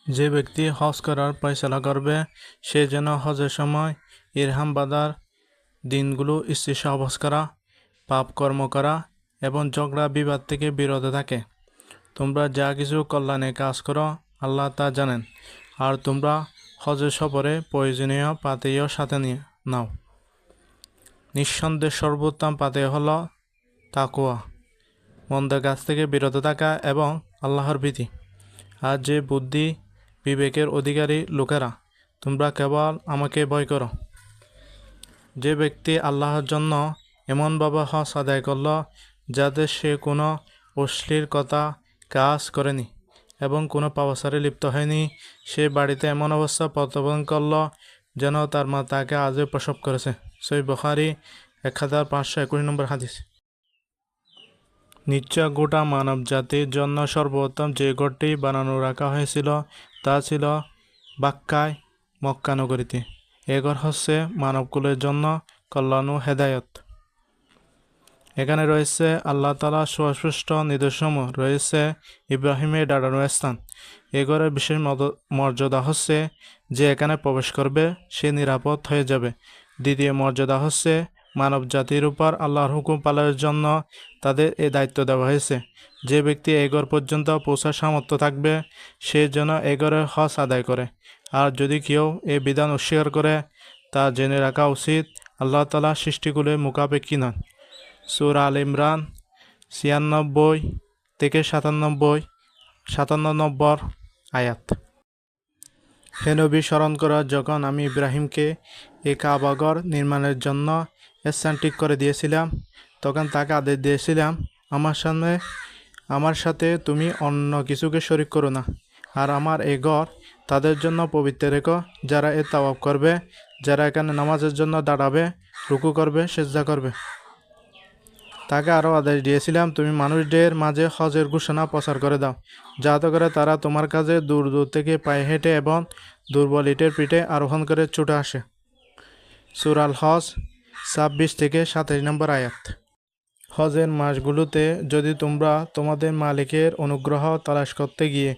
যে ব্যক্তি হজ করার ফয়সালা করবে সে যেন হজের সময় ইরহাম বাঁধার দিনগুলো ইস্তিসহবাস করা, পাপ কর্ম করা এবং ঝগড়া বিবাদ থেকে বিরত থাকে। তোমরা যা কিছু কল্যাণে কাজ করো আল্লাহ তা জানেন। আর তোমরা হজের সফরে প্রয়োজনীয় পাথেয় সাথে নিয়ে নাও। নিঃসন্দেহে সর্বোত্তম পাথেয় হলো তাকওয়া, মন্দ কাজ থেকে বিরত থাকা এবং আল্লাহর ভীতি। আর যে বুদ্ধি বিবেকের অধিকারী লোকেরা, তোমরা কেবল আমাকে ভয় করো। যে ব্যক্তি আল্লাহর জন্য এমনভাবে হজ আদায় করল যাতে সে কোনো অশ্লীল কথা কাজ করেনি এবং কোনো পাপাচারে লিপ্ত হয়নি, সে বাড়িতে এমন অবস্থা প্রত্যাবর্তন করল যেন তার মা তাকে আজই প্রসব করেছে। সহিহ বুখারী 1521 নম্বর হাদিস। নিশ্চয় গোটা মানব জাতির জন্য সর্বোত্তম যে ঘরটি বানানো রাখা হয়েছিল তা ছিল বাক্কায়, মক্কা নগরীতে। এ ঘর হচ্ছে মানবকুলের জন্য কল্যাণ ও হেদায়ত। এখানে রয়েছে আল্লাহ তাআলার সুস্পষ্ট নিদর্শন, রয়েছে ইব্রাহিমের দাঁড়ানোর স্থান। এ ঘরের বিশেষ মর্যাদা হচ্ছে যে এখানে প্রবেশ করবে সে নিরাপদ হয়ে যাবে। দ্বিতীয় মর্যাদা হচ্ছে মানব জাতির উপর আল্লাহর হুকুম পালনের জন্য তাদের এই দায়িত্ব দেওয়া হয়েছে। যে ব্যক্তি এ ঘর পর্যন্ত পৌঁছার সামর্থ্য থাকবে সে যেন এ ঘরের হজ আদায় করে। আর যদি কেউ এই বিধান অস্বীকার করে তা জেনে রাখা উচিত আল্লাহ তাআলা সৃষ্টিগুলোর মুখাপেক্ষী নন। সূরা আল ইমরান 96 থেকে 57 নম্বর আয়াত। হে নবী, স্মরণ করো যখন আমি ইব্রাহিমকে এই কাবাঘর নির্মাণের জন্য স্থান ঠিক করে দিয়েছিলাম, তখন তাকে আদেশ দিয়েছিলাম আমার সাথে তুমি অন্য কিছুকে শরিক করো না। আর আমার এই ঘর তাদের জন্য পবিত্র রেখো যারা এ তাওয়াফ করবে, যারা এখানে নামাজের জন্য দাঁড়াবে, রুকু করবে, সেজদা করবে। তাকে আরও আদেশ দিয়েছিলাম, তুমি মানুষদের মাঝে হজের ঘোষণা প্রচার করে দাও, যাতে করে তারা তোমার কাছে দূর দূর থেকে পায়ে হেঁটে এবং দুর্বল ইটের পিঠে আরোহণ করে ছুটে আসে। সূরা আল হজ 26 থেকে 27 নম্বর আয়াত। হজের মাসগুলোতে যদি তোমরা তোমাদের মালিকের অনুগ্রহ তালাশ করতে গিয়ে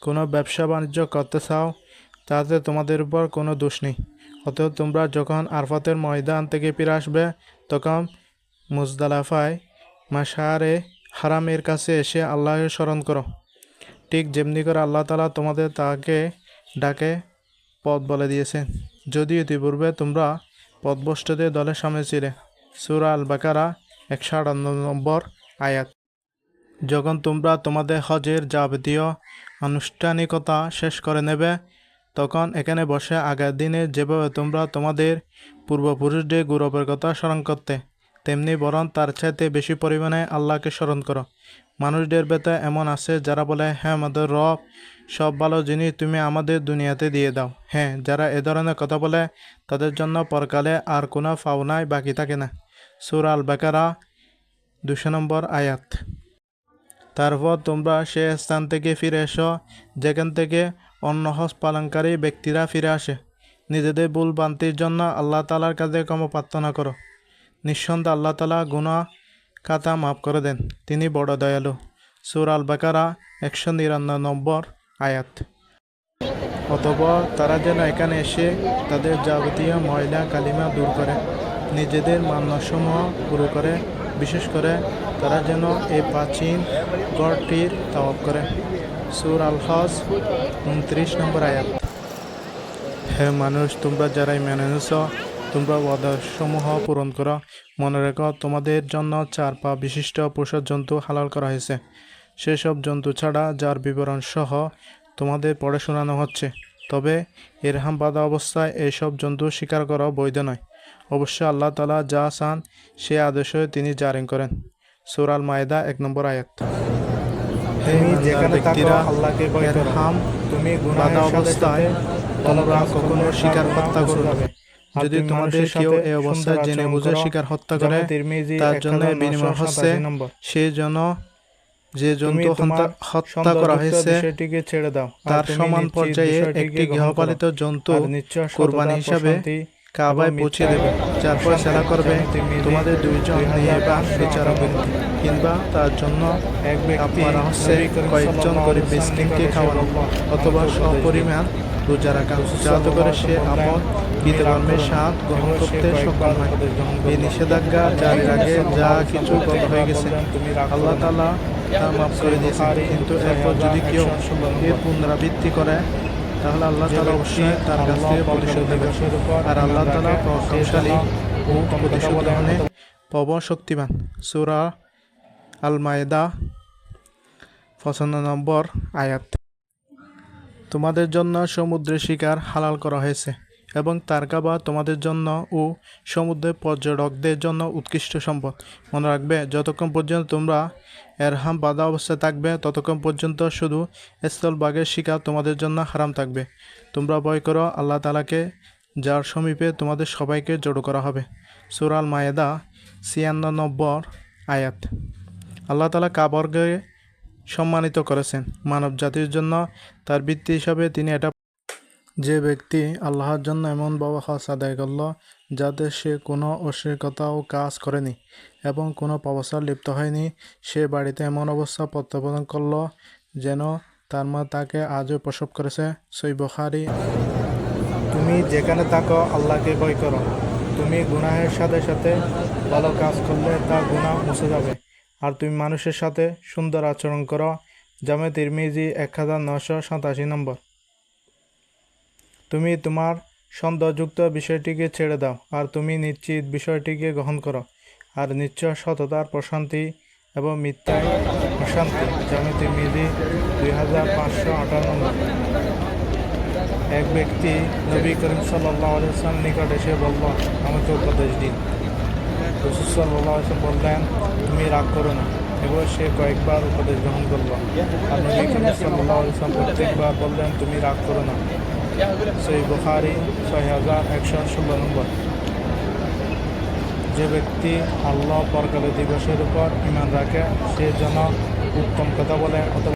কোনো ব্যবসা বাণিজ্য করতে চাও তাতে তোমাদের উপর কোনো দোষ নেই। অতএব তোমরা যখন আরফাতের ময়দান থেকে ফিরে আসবে তখন মুজদালাফায় মাশারে হারামের কাছে এসে আল্লাহকে স্মরণ করো, ঠিক যেমনি করে আল্লাহ তাআলা তোমাদের তাকে ডাকে পথ বলে দিয়েছেন, যদিও ইতিপূর্বে তোমরা পথভ্রষ্টদের দলের সামনে ছিলে। সূরা আল বাকারা 158 নম্বর আয়াত। যখন তোমরা তোমাদের হজের যাবতীয় আনুষ্ঠানিকতা শেষ করে নেবে তখন এখানে বসে আগের দিনে যেভাবে তোমরা তোমাদের পূর্বপুরুষদের গৌরবের কথা স্মরণ করতে, তেমনি বরং তার চাইতে বেশি পরিমাণে আল্লাহকে স্মরণ করো। মানুষদের ভেতর এমন আছে যারা বলে, হ্যাঁ আমাদের রব, সব ভালো জিনিস তুমি আমাদের দুনিয়াতে দিয়ে দাও। হ্যাঁ, যারা এ ধরনের কথা বলে তাদের জন্য পরকালে আর কোনো পাওনাই বাকি থাকে না। সূরা আল বাকারা 200 নম্বর আয়াত। তারপর তোমরা সে স্থান থেকে ফিরে এসো যেখান থেকে অন্য হজ পালনকারী ব্যক্তিরা ফিরে আসে। নিজেদের ভুল ভ্রান্তির জন্য আল্লাহ তাআলার কাছে ক্ষমা প্রার্থনা করো। নিঃসন্দেহে আল্লাহ তাআলা গুনাহ খাতা মাফ করে দেন, তিনি বড় দয়ালু। সূরা আল বাকারা 199 নম্বর আয়াত। অতঃপর তারা যেন এখানে এসে তাদের যাবতীয় ময়লা কালিমা দূর করে, নিজেদের মান্যসমূহ পুরো করে, বিশেষ করে তারা যেন এই প্রাচীন গড়টির তাওয়াফ করে। সূরা আল হজ 29 নম্বর আয়াত। হে মানুষ, তোমরা যারাই মেনে নিয়েছ তোমরা ওয়াদাসমূহ পূরণ করো। মনে রেখো তোমাদের জন্য 4 পা বিশিষ্ট পোষা জন্তু হালাল করা হয়েছে, সেসব জন্তু ছাড়া যার বিবরণ সহ তোমাদের পড়ে শোনানো হচ্ছে। তবে ইরহাম বাঁধা অবস্থায় এইসব জন্তু শিকার করা বৈধ নয়। অবশ্য আল্লাহ তাআলা যা চান সে আদেশে তিনি জারি করেন। সূরা আল মায়েদা 1 নম্বর আয়াত। হে ইমানদার ব্যক্তিরা, ইরহাম বাঁধা অবস্থায় তোমরা কখনো শিকার হত্যা করবে না। যদি তোমাদের কেউ এই অবস্থায় জেনে বুঝে শিকার হত্যা করে তার জন্য বিনিময় হচ্ছে সে যেন যে জন্তু হত্যা করা হয়েছে তার সমান পর্যায়ে একটি গৃহপালিত জন্তু কোরবানি হিসাবে কাবায় পৌঁছে দেবে, যার ফয়সালা করবে তোমাদের দুইজন নির্বাণ বিচারক কিংবা তার জন্য এক ব্যক্তি আপনারা হচ্ছে কয়েকজন গরিব মিসকিনকে খাওয়ানো অথবা সপরিমাণ রোজা রাখা, যাতে করে সে আপন কৃতকর্মের স্বাদ গ্রহণ করতে সক্ষম হয়। এই নিষেধাজ্ঞা জারির আগে যা কিছু গত হয়ে গেছে আল্লাহ তাআলা তা মাফ করে দিয়েছেন, কিন্তু এরপর যদি কেউ এর পুনরাবৃত্তি করে তাহলে আল্লাহ তাআলা অবশ্যই তার কাছ থেকে প্রতিশোধ নেবেন। আর আল্লাহ তাআলা প্রভাবশালী ও প্রতিশোধ গ্রহণে প্রবল শক্তিমান। সূরা আল মায়েদা 95 আয়াত। তোমাদের জন্য সমুদ্রের শিকার হালাল করা হয়েছে এবং তার কাবা তোমাদের জন্য ও সমুদ্রের পর্যটকদের জন্য উৎকৃষ্ট সম্পদ। মনে রাখবে, যতক্ষণ পর্যন্ত তোমরা এরহাম বাঁধা অবস্থায় থাকবে ততক্ষণ পর্যন্ত শুধু স্থলভাগের শিকার তোমাদের জন্য হারাম থাকবে। তোমরা ভয় করো আল্লাহ তাআলাকে, যার সমীপে তোমাদের সবাইকে জড়ো করা হবে। সূরা আল মায়েদা 96 আয়াত। আল্লাহ তাআলা কাবাকে সম্মানিত করেছেন মানব জাতির জন্য। তার বৃত্তি হিসাবে তিনি এটা, যে ব্যক্তি আল্লাহর জন্য এমনভাবে হজ আদায় করল যাতে সে কোনো অশ্লীলতা ও কাজ করেনি এবং কোনো পাপাচারে লিপ্ত হয়নি, সে বাড়িতে এমন অবস্থা প্রত্যাবর্তন করল যেন তার মা তাকে আজও প্রসব করেছে। সহিহ বুখারী। তুমি যেখানে থাকো আল্লাহকে ভয় করো। তুমি গুনাহের সাথে সাথে ভালো কাজ করলে তা গুনাহ মুছে যাবে। আর তুমি মানুষের সাথে সুন্দর আচরণ করো। জামে তিরমিজি 1987 নম্বর। তুমি তোমার সন্দেহযুক্ত বিষয়টিকে ছেড়ে দাও আর তুমি নিশ্চিত বিষয়টিকে গ্রহণ করো। আর নিশ্চয় সততার প্রশান্তি এবং মিথ্যায় অশান্তি। জামে তিরমিজি 2558 নম্বর। এক ব্যক্তি নবী করিম সাল্লাল্লাহু আলাইহি ওয়াসাল্লাম নিকট এসে বলল, আমাকে উপদেশ দিন। রাসূল সাল্লাল্লাহু আলাইহি ওয়াসাল্লাম বললেন, তুমি রাগ করো না। এবার সে কয়েকবার উপদেশ গ্রহণ করল। আর নবী করিম সাল্লাল্লাহু আলাইহি ওয়াসাল্লাম প্রত্যেকবার বললেন, তুমি রাগ করো না। সহিহ বুখারী 6116 নম্বর। যে ব্যক্তি আল্লাহ পরকালের দিবসের উপর ঈমান রাখে সে যেন উত্তম কথা বলে অথবা